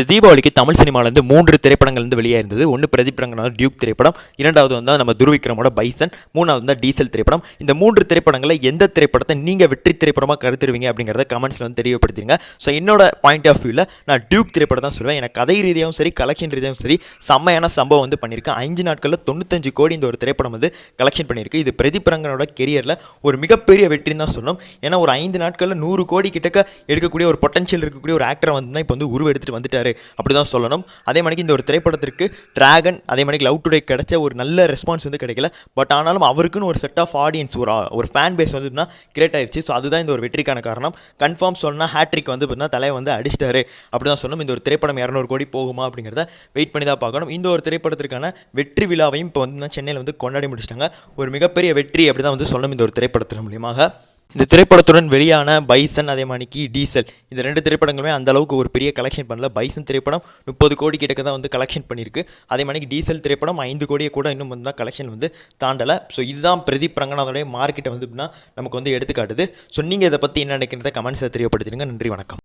இந்த தீபாவளிக்கு தமிழ் சினிமாவிலேருந்து 3 திரைப்படங்கள் வந்து வெளியாயிருந்தது. ஒன்று பிரதீப் ரங்கநாதோட டியூக் திரைப்படம், இரண்டாவது வந்து நம்ம துருவிக்ரமோட பைசன், மூணாவது வந்து டீசல் திரைப்படம். இந்த 3 திரைப்படங்களில் எந்த திரைப்படத்தை நீங்கள் வெற்றி திரைப்படமாக கருத்துருவீங்க அப்படிங்கிறத கமெண்ட்ஸில் வந்து தெரியப்படுத்திடுங்க. ஸோ என்னோட பாயிண்ட் ஆஃப் வியூவில் நான் டியூக் திரைப்படம் தான் சொல்லுவேன். எனக்கு கதை ரீதியாகவும் சரி கலெக்ஷன் ரீதியாகவும் சரி செம்மையான சம்பவம் வந்து பண்ணியிருக்கேன். 5 நாட்களில் 95 கோடி இந்த ஒரு திரைப்படம் வந்து கலெக்ஷன் பண்ணியிருக்கு. இது பிரதீப் ரங்கனோட கெரியரில் ஒரு மிகப்பெரிய வெற்றின்னு தான் சொல்லணும். ஏன்னா ஒரு 5 நாட்களில் 100 கோடி கிட்டக்க எடுக்கக்கூடிய ஒரு பொட்டன்ஷியல் இருக்கக்கூடிய ஒரு ஆக்டரை வந்து இப்போ வந்து உருவெடுத்துட்டு வந்துட்டாரு அப்படி தான் சொல்லணும். அதே மாதிரி இந்த ஒரு திரைப்படத்திற்கு டிராகன் அதே மாதிரி லவ் டுடே கிடைச்ச ஒரு நல்ல ரெஸ்பான்ஸ் வந்து கிடைக்கல. பட் ஆனாலும் அவருக்குன்னு ஒரு செட் ஆஃப் ஆடியன்ஸ் ஒரு ஃபேன் பேஸ் வந்து கிரியேட் ஆயிடுச்சு. ஸோ அதுதான் இந்த ஒரு வெற்றிக்கான காரணம். கன்ஃபார்ம் சொன்னால் ஹேட்ரிக் வந்து பார்த்தீங்கன்னா தலையை வந்து அடிச்சிட்டாரு அப்படி தான் சொல்லணும். இந்த ஒரு திரைப்படம் 200 கோடி போகுமா அப்படிங்கிறத வெயிட் பண்ணி தான் பார்க்கணும். இந்த ஒரு திரைப்படத்திற்கான வெற்றி விழாவையும் இப்போ வந்து சென்னையில் வந்து கொண்டாடி முடிச்சிட்டாங்க. ஒரு மிகப்பெரிய வெற்றி அப்படி தான் வந்து சொல்லணும் இந்த ஒரு திரைப்படத்தின் மூலியமாக. இந்த திரைப்படத்துடன் வெளியான பைசன் அதே மாதிரிக்கு டீசல் இந்த 2 திரைப்படங்களுமே அந்த அளவுக்கு ஒரு பெரிய கலெக்ஷன் பண்ணல. பைசன் திரைப்படம் 30 கோடி கிட்டக்க தான் வந்து கலெக்ஷன் பண்ணியிருக்கு. அதே மாதிரி டீசல் திரைப்படம் 5 கோடியை கூட இன்னும் வந்து தான் கலெக்ஷன் வந்து தாண்டலை. ஸோ இதுதான் பிரதீப் ரங்கநாதோடைய மார்க்கெட்டை வந்து நமக்கு வந்து எடுத்துக்காட்டுது. ஸோ நீங்கள் இதை பற்றி என்ன நினைக்கிறத கமெண்ட்ஸில் தெரியப்படுத்துங்க. நன்றி, வணக்கம்.